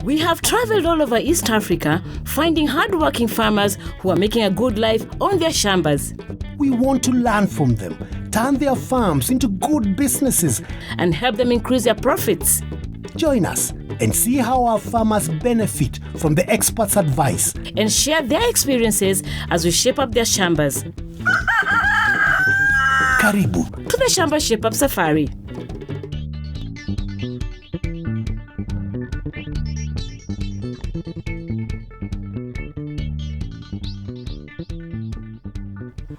We have traveled all over East Africa, finding hardworking farmers who are making a good life on their shambas. We want to learn from them, turn their farms into good businesses, and help them increase their profits. Join us and see how our farmers benefit from the experts' advice and share their experiences as we shape up their shambas. Karibu to the Shamba Shape Up Safari.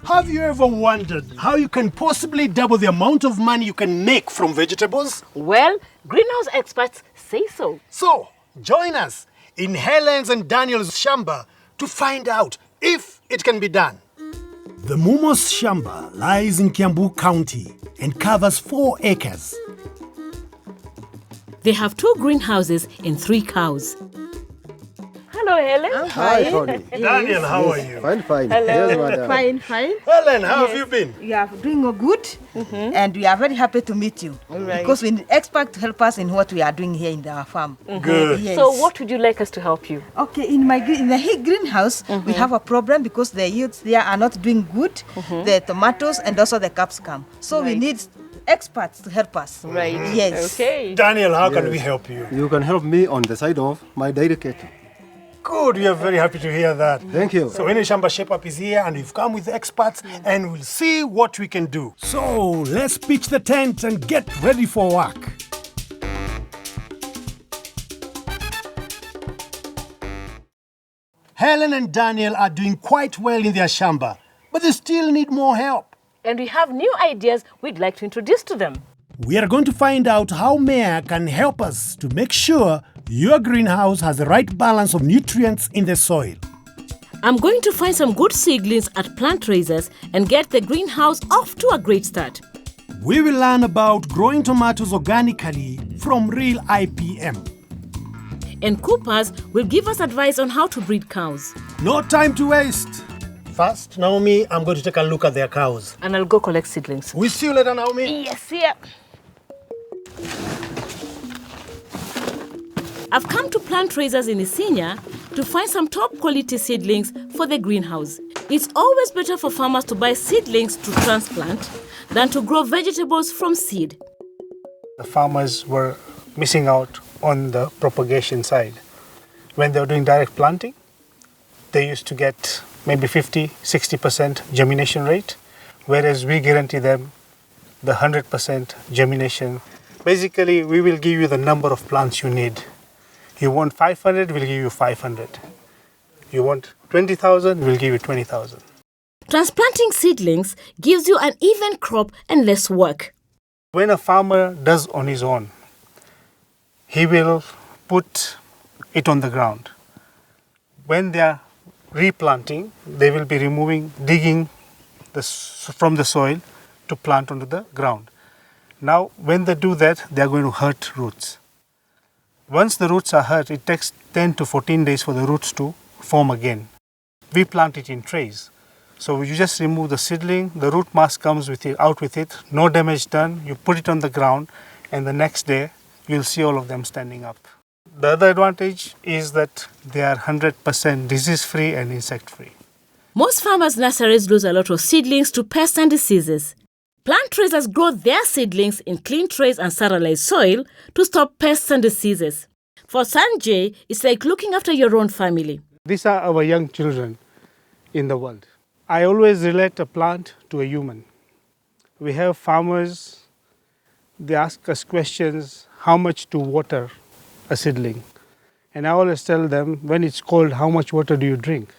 Have you ever wondered how you can possibly double the amount of money you can make from vegetables? Well, greenhouse experts say so. So, join us in Hellen's and Daniel's Shamba to find out if it can be done. The Mumo's Shamba lies in Kiambu County and covers 4 acres. They have 2 greenhouses and 3 cows. Hello, Hellen. Hi, Tony. Daniel, how are you? Fine. Hello. Yes, madam. Fine. Hellen, how have you been? You are doing good, and we are very happy to meet you. Right. Because we need experts to help us in what we are doing here in our farm. Good. Yes. So what would you like us to help you? Okay, in the greenhouse, we have a problem because the yields there are not doing good, the tomatoes and also the capsicum. So we need experts to help us. Right. Yes. Okay. Daniel, how can we help you? You can help me on the side of my dairy cattle. Good, we are very happy to hear that. Thank you. So, Shamba Shape Up is here and we've come with experts and we'll see what we can do. So, let's pitch the tent and get ready for work. Hellen and Daniel are doing quite well in their Shamba, but they still need more help. And we have new ideas we'd like to introduce to them. We are going to find out how Maya can help us to make sure your greenhouse has the right balance of nutrients in the soil. I'm going to find some good seedlings at Fertilisers and get the greenhouse off to a great start. We will learn about growing tomatoes organically from real IPM. And Coopers will give us advice on how to breed cows. No time to waste. First, Naomi, I'm going to take a look at their cows. And I'll go collect seedlings. We'll see you later, Naomi. Yes, yeah. I've come to Fertilisers in Isinya to find some top quality seedlings for the greenhouse. It's always better for farmers to buy seedlings to transplant than to grow vegetables from seed. The farmers were missing out on the propagation side. When they were doing direct planting, they used to get maybe 50-60% germination rate, whereas we guarantee them the 100% germination. Basically, we will give you the number of plants you need. You want 500, we'll give you 500. You want 20,000, we'll give you 20,000. Transplanting seedlings gives you an even crop and less work. When a farmer does on his own, he will put it on the ground. When they are replanting, they will be digging from the soil to plant onto the ground. Now, when they do that, they are going to hurt roots. Once the roots are hurt, it takes 10 to 14 days for the roots to form again. We plant it in trays. So you just remove the seedling, the root mass comes out with it, no damage done, you put it on the ground, and the next day, you'll see all of them standing up. The other advantage is that they are 100% disease-free and insect-free. Most farmers' nurseries lose a lot of seedlings to pests and diseases. Plant raisers grow their seedlings in clean trays and sterilized soil to stop pests and diseases. For Sanjay, it's like looking after your own family. These are our young children in the world. I always relate a plant to a human. We have farmers, they ask us questions, how much to water a seedling? And I always tell them, when it's cold, how much water do you drink?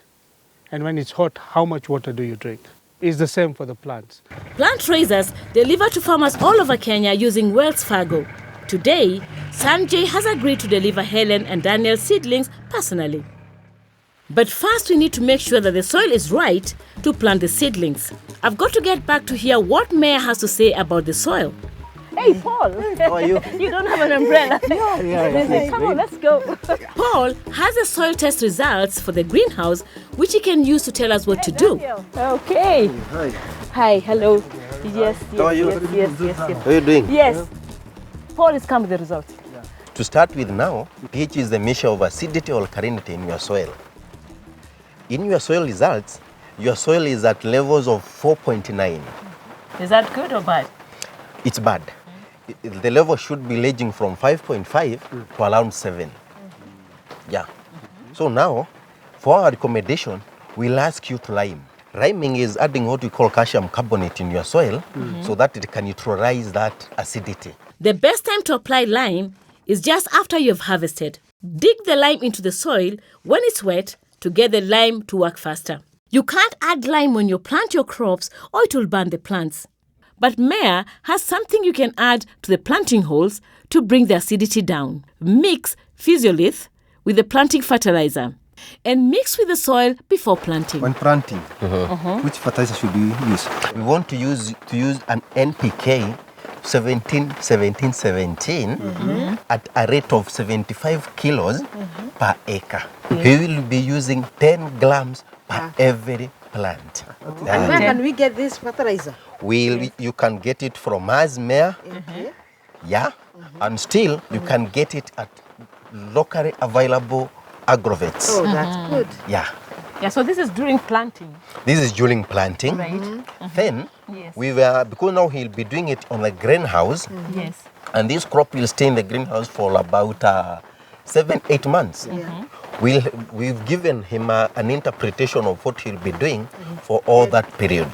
And when it's hot, how much water do you drink? It's the same for the plants. Plant raisers deliver to farmers all over Kenya using Wells Fargo. Today, Sanjay has agreed to deliver Hellen and Daniel's seedlings personally. But first we need to make sure that the soil is right to plant the seedlings. I've got to get back to hear what Mayor has to say about the soil. Hey, Paul. How are you? You don't have an umbrella. Yeah. Come on, let's go. Paul has the soil test results for the greenhouse, which he can use to tell us what to do. Okay. Hi. Hi, hello. Yes. How are you? Yes. How are you doing? Yes. Paul is come with the results. To start with now, pH is the measure of acidity or alkalinity in your soil. In your soil results, your soil is at levels of 4.9. Is that good or bad? It's bad. The level should be ranging from 5.5 to around 7. Yeah. So now, for our recommendation, we'll ask you to lime. Liming is adding what we call calcium carbonate in your soil so that it can neutralize that acidity. The best time to apply lime is just after you've harvested. Dig the lime into the soil when it's wet to get the lime to work faster. You can't add lime when you plant your crops or it will burn the plants. But Maya has something you can add to the planting holes to bring the acidity down. Mix physiolith with the planting fertilizer and mix with the soil before planting. When planting, which fertilizer should we use? We want to use an NPK 17 at a rate of 75 kilos per acre. We will be using 10 grams per every plant. And where can we get this fertilizer? You can get it from us, Maya. Yeah. And still, you can get it at locally available agrovets. Oh, that's good. Yeah. Yeah, so this is during planting. This is during planting. Right. Then, Yes. because now he'll be doing it on the greenhouse, Yes. and this crop will stay in the greenhouse for about 7-8 months. We've given him an interpretation of what he'll be doing for all that period.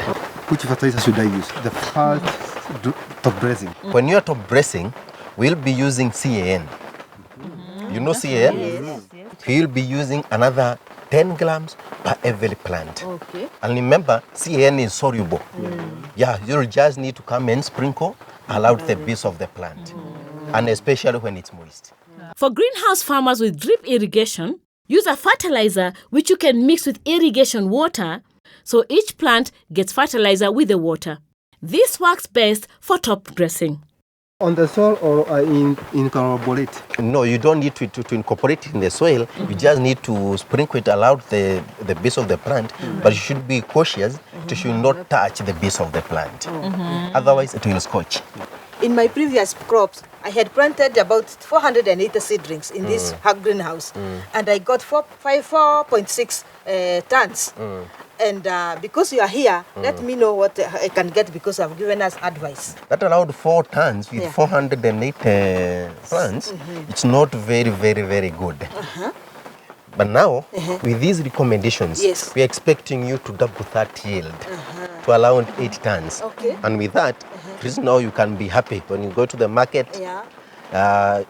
Which fertilizer should I use? The first top dressing. When you're top dressing, we'll be using CAN. You know CAN? Yes. He'll be using another 10 grams per every plant. Okay. And remember, CAN is soluble. Yeah, you'll just need to come and sprinkle around the base of the plant, and especially when it's moist. For greenhouse farmers with drip irrigation, use a fertilizer which you can mix with irrigation water so each plant gets fertilizer with the water. This works best for top dressing. On the soil or incorporate? No, you don't need to incorporate it in the soil. You just need to sprinkle it around the base of the plant, but you should be cautious. It should not touch the base of the plant. Otherwise, it will scorch. In my previous crops, I had planted about 480 seedlings in this greenhouse, and I got 4.6 tons. And because you are here, let me know what I can get because you have given us advice. That allowed 4 tons with 408 plants. It's not very, very, very good. But now, with these recommendations, we are expecting you to double that yield to around 8 tons. Okay. And with that, at least now you can be happy when you go to the market.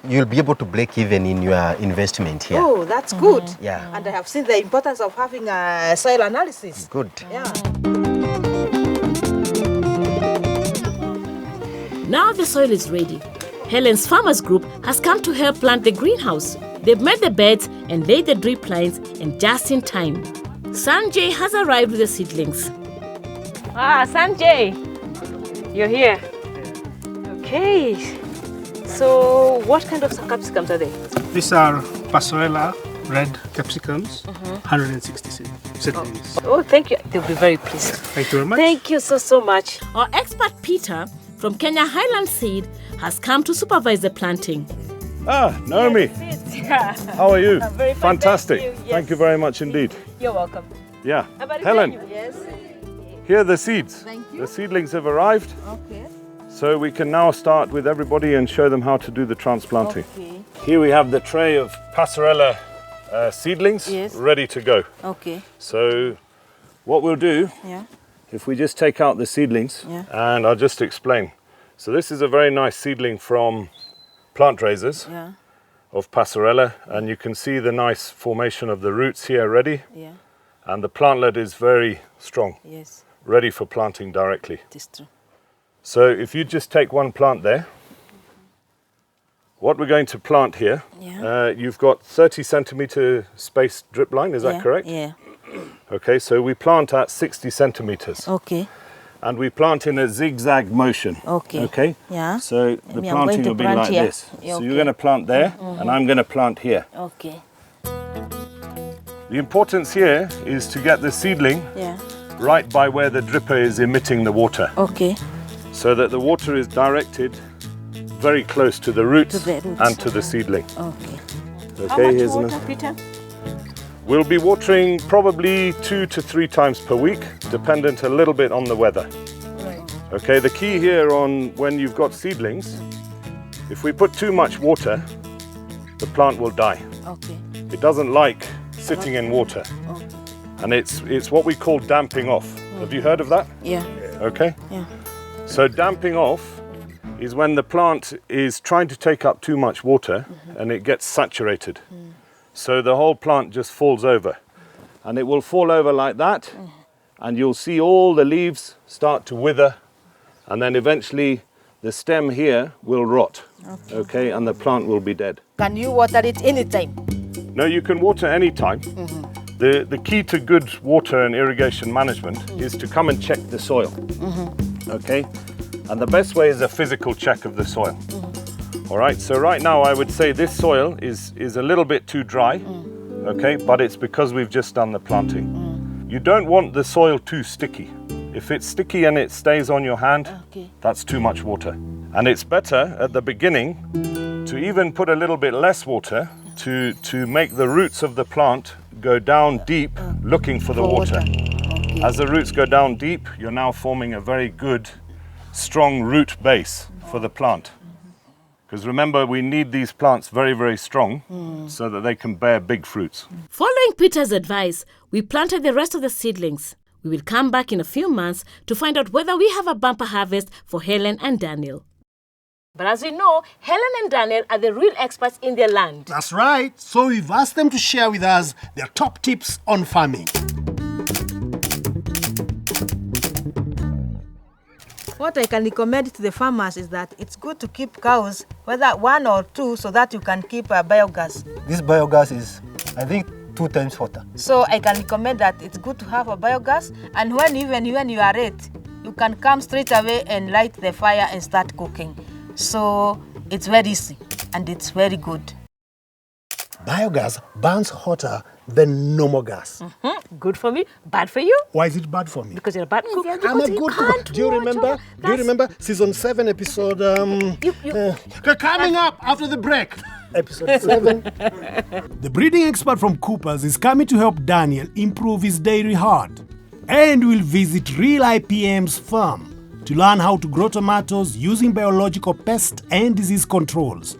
You'll be able to break even in your investment here. Oh, that's good. Yeah. And I have seen the importance of having a soil analysis. Good. Yeah. Now the soil is ready. Hellen's Farmers Group has come to help plant the greenhouse. They've made the beds and laid the drip lines, and just in time, Sanjay has arrived with the seedlings. Sanjay, you're here. Okay. So, what kind of capsicums are they? These are passerella red capsicums, 160 seedlings. Oh, thank you. They'll be very pleased. Thank you very much. Thank you so much. Our expert Peter from Kenya Highland Seed has come to supervise the planting. Naomi, Yes. how are you? I'm very fine, Fantastic. thank you. Yes. Thank you very much indeed. You're welcome. Yeah. Helen, Yes. here are the seeds. Thank you. The seedlings have arrived, Okay. so we can now start with everybody and show them how to do the transplanting. Okay. Here we have the tray of passerella seedlings Yes. ready to go. Okay. So what we'll do, Yeah. if we just take out the seedlings, Yeah. and I'll just explain. So this is a very nice seedling from Plant Raisers Yeah. of passerella, and you can see the nice formation of the roots here ready, Yeah. and the plantlet is very strong, Yes. ready for planting directly. It is true. So if you just take one plant there, what we're going to plant here, you've got 30 centimeter spaced drip line, is that correct? Yeah. Okay, so we plant at 60 centimeters, Okay. and we plant in a zigzag motion. Okay. Okay? Yeah. So the Maybe I'm going planting to will be plant like here. this. Yeah, So okay. you're going to plant there, and I'm going to plant here. Okay. The importance here is to get the seedling Yeah. right by where the dripper is emitting the water, Okay. so that the water is directed very close to the roots, To the roots. and to the seedling. Okay. Okay, How much here's water, Peter? We'll be watering probably 2 to 3 times per week, dependent a little bit on the weather. Right. Okay, the key here on when you've got seedlings, if we put too much water, the plant will die. Okay. It doesn't like sitting in water. Okay. And it's what we call damping off. Have you heard of that? Yeah. Okay. Yeah. So damping off is when the plant is trying to take up too much water and it gets saturated. So the whole plant just falls over. And it will fall over like that, and you'll see all the leaves start to wither, and then eventually the stem here will rot. Okay, and the plant will be dead. Can you water it anytime? No, you can water any time. The key to good water and irrigation management is to come and check the soil. Okay? And the best way is a physical check of the soil. All right, so right now I would say this soil is a little bit too dry, okay, but it's because we've just done the planting. You don't want the soil too sticky. If it's sticky and it stays on your hand, that's too much water. And it's better at the beginning to even put a little bit less water to make the roots of the plant go down deep looking for the water. As the roots go down deep, you're now forming a very good, strong root base for the plant. Because remember, we need these plants very, very strong so that they can bear big fruits. Following Peter's advice, we planted the rest of the seedlings. We will come back in a few months to find out whether we have a bumper harvest for Hellen and Daniel. But as you know, Hellen and Daniel are the real experts in their land. That's right. So we've asked them to share with us their top tips on farming. What I can recommend to the farmers is that it's good to keep cows, whether 1 or 2, so that you can keep biogas. This biogas is, I think, 2 times hotter. So I can recommend that it's good to have a biogas, and when you are ready, you can come straight away and light the fire and start cooking. So it's very easy and it's very good. Biogas burns hotter than normal gas. Good for me, bad for you, Why is it bad for me? because you're a bad cook. I'm a good cook. Do you remember? Season 7, episode coming up after the break. Episode 7. The breeding expert from Coopers is coming to help Daniel improve his dairy herd. And we'll visit Real IPM's farm to learn how to grow tomatoes using biological pest and disease controls.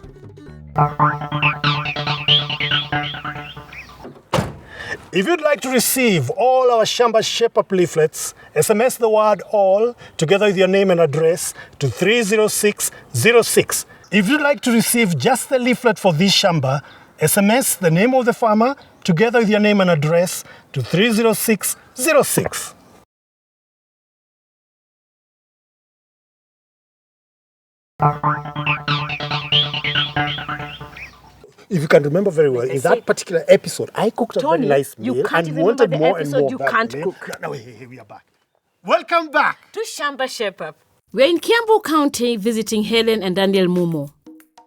If you'd like to receive all our Shamba Shape-Up leaflets, SMS the word ALL together with your name and address to 30606. If you'd like to receive just the leaflet for this Shamba, SMS the name of the farmer together with your name and address to 30606. If you can remember very well, in that particular episode, I cooked a Tony, very nice you meal can't and even wanted remember the more and episode, more. you of that can't meal. cook. No, here we are back. Welcome back. To Shamba Shape-Up. We're in Kiambu County visiting Hellen and Daniel Mumo.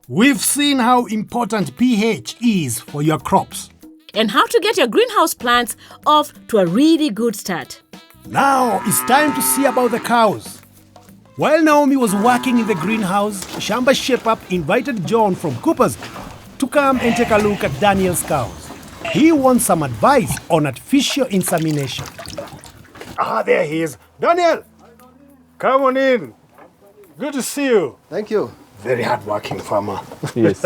We've seen how important pH is for your crops. And how to get your greenhouse plants off to a really good start. Now it's time to see about the cows. While Naomi was working in the greenhouse, Shamba Shape-Up invited John from Coopers to come and take a look at Daniel's cows. He wants some advice on artificial insemination. There he is. Daniel, come on in. Good to see you. Thank you. Very hard-working farmer. Yes.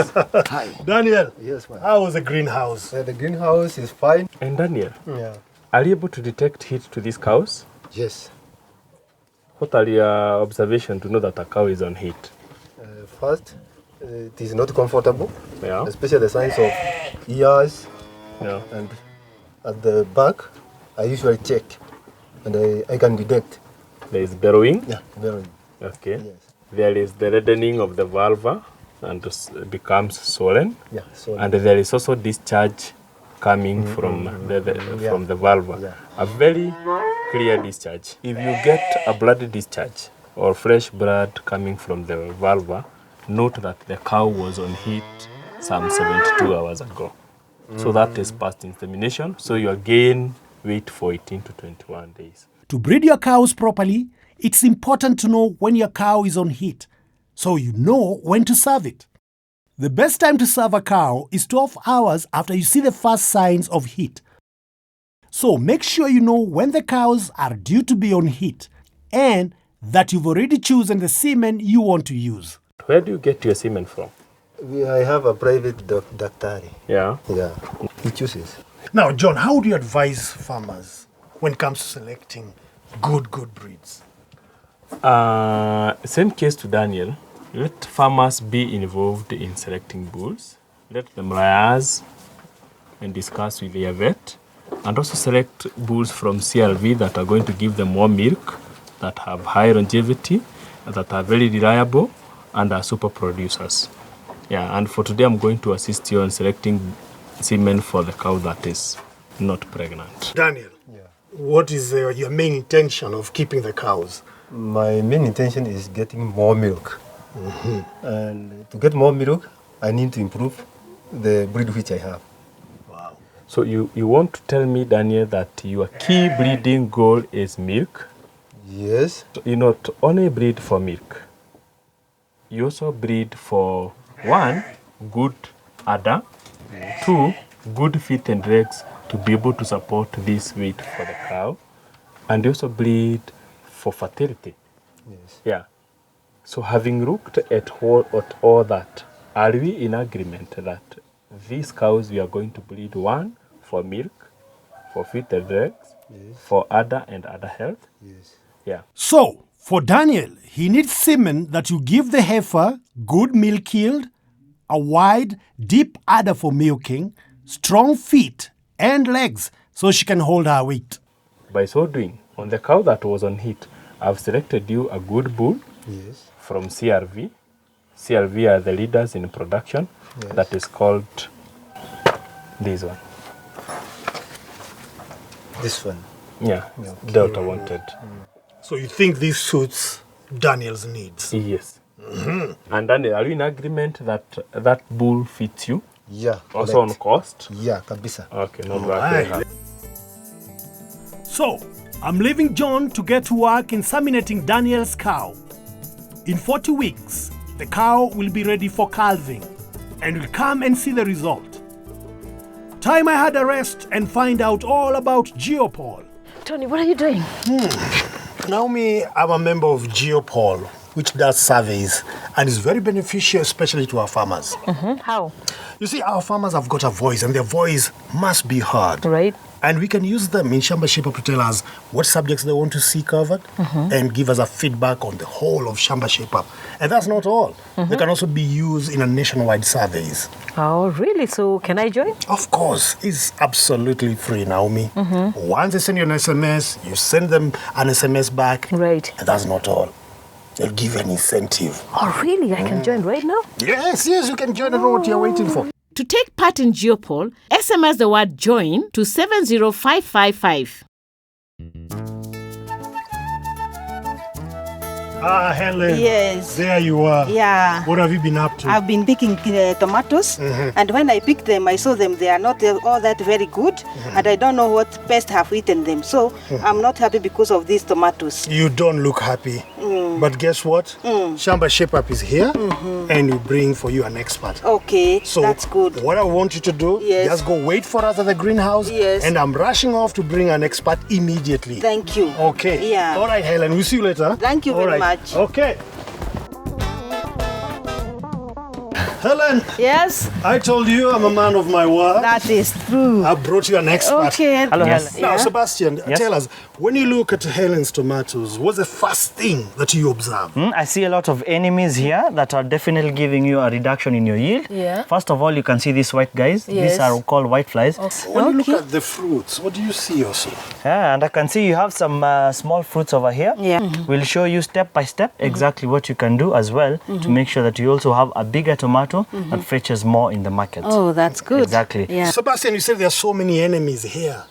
Hi. Daniel, Yes, ma'am. how was the greenhouse? The greenhouse is fine. And Daniel, Yeah. are you able to detect heat to these cows? Yes. What are your observations to know that a cow is on heat? First, it is not comfortable, Yeah. especially the signs of ears Yeah. and at the back. I usually check and I can detect. There is bellowing. Yeah, very. Okay. Yes. There is the reddening of the vulva and it becomes swollen. Yeah. So And there is also discharge coming from from the vulva. Yeah. A very clear discharge. If you get a bloody discharge or fresh blood coming from the vulva, note that the cow was on heat some 72 hours ago. So that is past insemination. So you again wait for 18 to 21 days. To breed your cows properly, it's important to know when your cow is on heat so you know when to serve it. The best time to serve a cow is 12 hours after you see the first signs of heat. So make sure you know when the cows are due to be on heat and that you've already chosen the semen you want to use. Where do you get your semen from? I have a private doctor. Yeah. Yeah, he chooses. Now, John, how do you advise farmers when it comes to selecting good breeds? Same case to Daniel. Let farmers be involved in selecting bulls. Let them liaise and discuss with their vet. And also select bulls from CLV that are going to give them more milk, that have high longevity, that are very reliable, and are super producers. Yeah, and for today I'm going to assist you in selecting semen for the cow that is not pregnant. Daniel, what is your main intention of keeping the cows? My main intention is getting more milk. And to get more milk, I need to improve the breed which I have. So you want to tell me, Daniel, that your key breeding goal is milk? Yes. So you not only breed for milk, you also breed for, 1, good udder, 2, good feet and legs to be able to support this weight for the cow, and you also breed for fertility. Yes. Yeah. So having looked at all that, are we in agreement that these cows we are going to breed, 1, for milk, for feet and legs, for udder and udder health? Yes. Yeah. So, for Daniel, he needs semen that will give the heifer good milk yield, a wide, deep udder for milking, strong feet and legs so she can hold her weight. By so doing, on the cow that was on heat, I've selected you a good bull from CRV. CRV are the leaders in production. That is called this one. This one. Yeah, Delta wanted. So you think this suits Daniel's needs? Yes. And Daniel, are you in agreement that that bull fits you? Yeah. Also on cost? Yeah, kabisa. Okay, no Right. problem. So, I'm leaving John to get to work inseminating Daniel's cow. In 40 weeks, the cow will be ready for calving and will come and see the result. Time I had a rest and find out all about Geopol. Tony, what are you doing? Naomi, I'm a member of Geopol, which does surveys and is very beneficial, especially to our farmers. How? You see, our farmers have got a voice, and their voice must be heard. Right. And we can use them in Shamba Shape Up to tell us what subjects they want to see covered and give us a feedback on the whole of Shamba Shape Up. And that's not all. They can also be used in a nationwide surveys. Oh, really? So can I join? Of course, it's absolutely free, Naomi. Once they send you an SMS, you send them an SMS back. Right. And that's not all. They'll give you an incentive. Oh, really? I can join right now? Yes, you can join. I don't know what you're waiting for. To take part in Geopol, SMS the word JOIN to 70555. Ah, Helen. Yes. There you are. Yeah. What have you been up to? I've been picking tomatoes, and when I picked them, I saw them. They are not all that very good, and I don't know what pests have eaten them. So I'm not happy because of these tomatoes. You don't look happy. But guess what? Shamba Shape Up is here, and we bring for you an expert. Okay, So that's good. what I want you to do, just go wait for us at the greenhouse, Yes. and I'm rushing off to bring an expert immediately. Thank you. Okay. Yeah. All right, Helen. We'll see you later. Thank you All very right. much. Okay. Helen, Yes, I told you I'm a man of my word. that is true. I brought you an expert. Okay. Hello, yes. Helen. Now, Yeah. Sebastian, tell us, when you look at Helen's tomatoes, what's the first thing that you observe? I see a lot of enemies here that are definitely giving you a reduction in your yield. Yeah. First of all, you can see these white guys. These Yes. are called white flies. When you look at the fruits, what do you see also? Yeah, and I can see you have some small fruits over here. Yeah. We'll show you step by step exactly what you can do as well to make sure that you also have a bigger tomato that fetches more in the market. Oh, that's good. Exactly. Yeah. Sebastian, you said there are so many enemies here.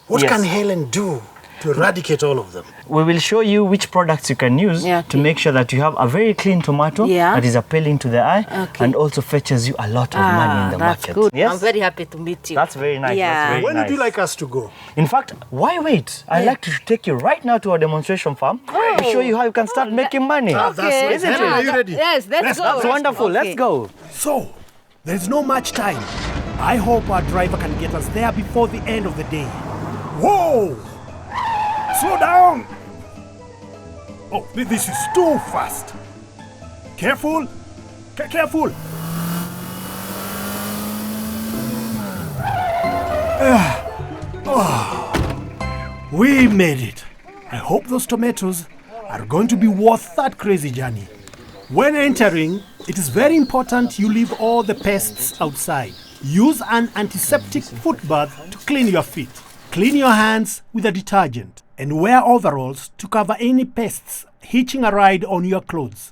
What Yes. can Helen do to eradicate all of them. We will show you which products you can use to make sure that you have a very clean tomato that is appealing to the eye and also fetches you a lot of money in the that's market. Good. Yes? I'm very happy to meet you. That's very nice. Yeah. That's very When nice. would you like us to go? In fact, why wait? I'd like to take you right now to our demonstration farm to show you how you can start making money. That's nice. Isn't Helen, it? are you ready? Yes, let's go. That's wonderful. Let's go. So, there's no much time. I hope our driver can get us there before the end of the day. Whoa! Slow down! Oh, this is too fast. Careful! Careful! We made it. I hope those tomatoes are going to be worth that crazy journey. When entering, it is very important you leave all the pests outside. Use an antiseptic foot bath to clean your feet. Clean your hands with a detergent and wear overalls to cover any pests hitching a ride on your clothes.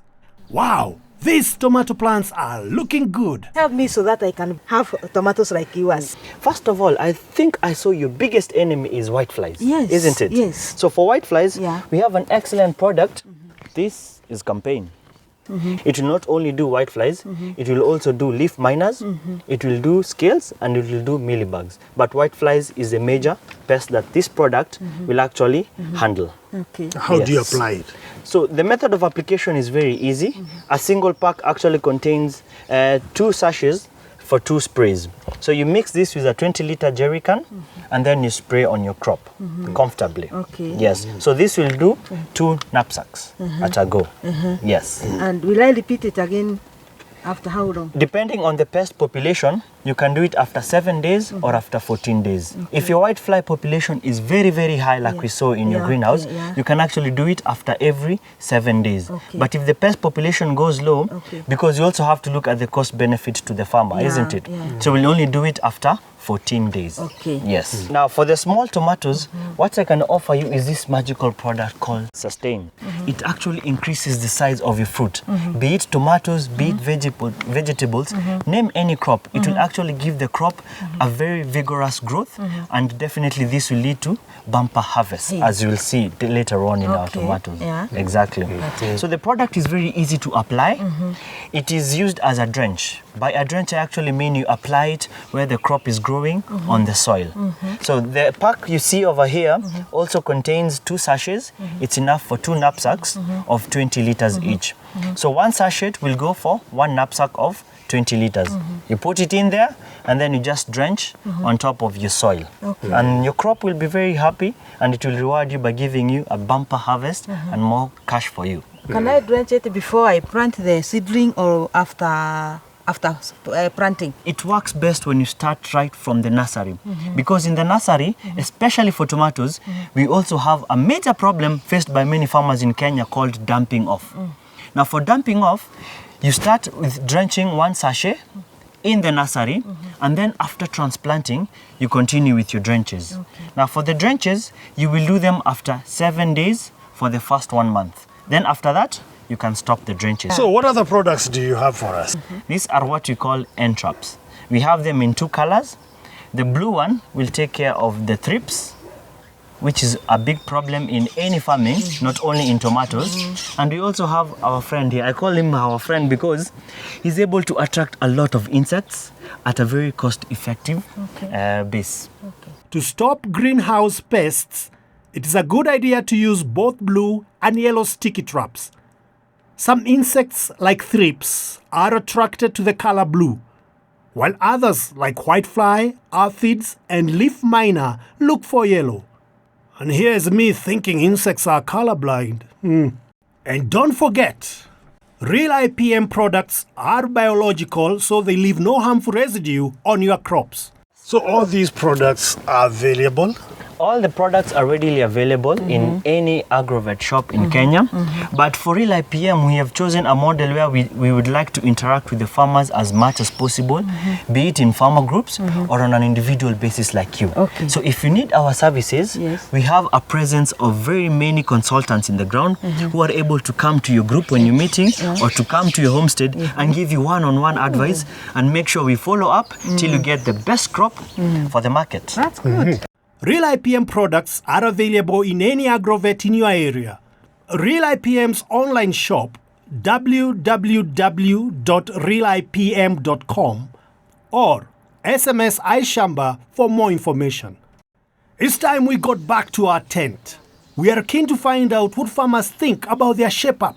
Wow, these tomato plants are looking good. Help me so that I can have tomatoes like yours. First of all, I think I saw your biggest enemy is whiteflies. Yes, Isn't it? yes. So for whiteflies, Yeah. we have an excellent product. This is campaign. It will not only do whiteflies, it will also do leaf miners, it will do scales, and it will do mealybugs. But whiteflies is a major pest that this product will actually handle. Okay. How do you Yes. apply it? So the method of application is very easy. A single pack actually contains 2 sachets for 2 sprays. So you mix this with a 20-liter jerry can and then you spray on your crop comfortably. Okay. Yes. So this will do 2 knapsacks at a go. Yes. And will I repeat it again after how long? Depending on the pest population, you can do it after 7 days or after 14 days. If your whitefly population is very, very high, like we saw in your greenhouse, you can actually do it after every 7 days. Okay. But if the pest population goes low, because you also have to look at the cost benefit to the farmer, isn't it? So we'll only do it after 14 days. Okay. Yes. Now for the small tomatoes, what I can offer you is this magical product called Sustain. It actually increases the size of your fruit. Be it tomatoes, be it vegetables, name any crop. It will actually give the crop a very vigorous growth, and definitely this will lead to bumper harvest, as you will see later on in our tomatoes. Yeah. Exactly. So the product is very easy to apply. It is used as a drench. By a drench, I actually mean you apply it where the crop is growing on the soil. So the pack you see over here also contains 2 sachets. It's enough for 2 knapsacks of 20 liters each. So 1 sachet will go for 1 knapsack of 20 liters. You put it in there and then you just drench on top of your soil. And your crop will be very happy, and it will reward you by giving you a bumper harvest and more cash for you. Can I drench it before I plant the seedling or after planting? It works best when you start right from the nursery, because in the nursery, especially for tomatoes, we also have a major problem faced by many farmers in Kenya called dumping off. Now for dumping off, you start with drenching 1 sachet in the nursery, and then after transplanting, you continue with your drenches. Now for the drenches, you will do them after 7 days for the first 1 month. Then after that, you can stop the drenches. So, what other products do you have for us? These are what we call end traps. We have them in 2 colors. The blue one will take care of the thrips, which is a big problem in any farming, not only in tomatoes. And we also have our friend here. I call him our friend because he's able to attract a lot of insects at a very cost-effective base. To stop greenhouse pests, it is a good idea to use both blue and yellow sticky traps. Some insects, like thrips, are attracted to the color blue, while others, like whitefly, aphids, and leaf miner, look for yellow. And here's me thinking insects are colorblind. And don't forget, real IPM products are biological, so they leave no harmful residue on your crops. So all these products are available? All the products are readily available in any agrovet shop in Kenya. But for Real IPM, we have chosen a model where we would like to interact with the farmers as much as possible, be it in farmer groups or on an individual basis like you. So if you need our services, we have a presence of very many consultants in the ground who are able to come to your group when you're meeting or to come to your homestead and give you one-on-one advice and make sure we follow up till you get the best crop for the market. That's good. Real IPM products are available in any agrovet in your area. Real IPM's online shop, www.realipm.com, or SMS iShamba for more information. It's time we got back to our tent. We are keen to find out what farmers think about their shape-up.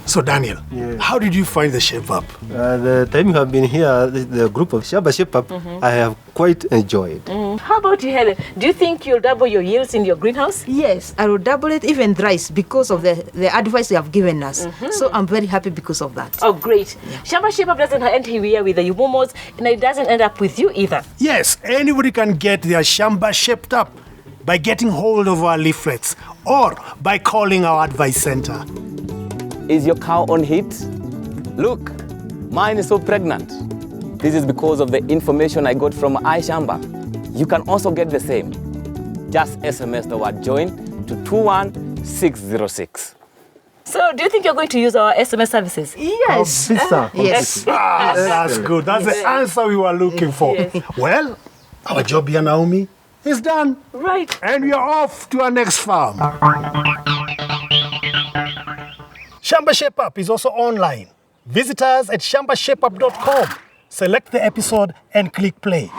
So Daniel, how did you find the shape-up? The time you have been here, the group of Shamba shape-up, I have quite enjoyed. How about you, Helen? Do you think you'll double your yields in your greenhouse? Yes, I will double it, even thrice, because of the advice you have given us. So I'm very happy because of that. Oh, great. Shamba Shape-Up doesn't end here with the Mumos, and it doesn't end up with you either. Yes, anybody can get their Shamba shaped up by getting hold of our leaflets or by calling our advice center. Is your cow on heat? Look, mine is so pregnant. This is because of the information I got from iShamba. You can also get the same. Just SMS the word join to 21606. So, do you think you're going to use our SMS services? Yes. Yes. That's good. That's the answer we were looking for. Yes. Well, our job here, Naomi, is done. Right. And we are off to our next farm. Shamba Shape Up is also online. Visit us at shambashapeup.com. Select the episode and click play.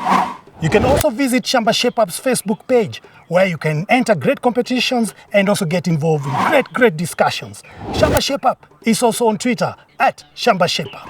You can also visit Shamba Shape Up's Facebook page, where you can enter great competitions and also get involved in great discussions. Shamba Shape Up is also on Twitter at Shamba Shape Up.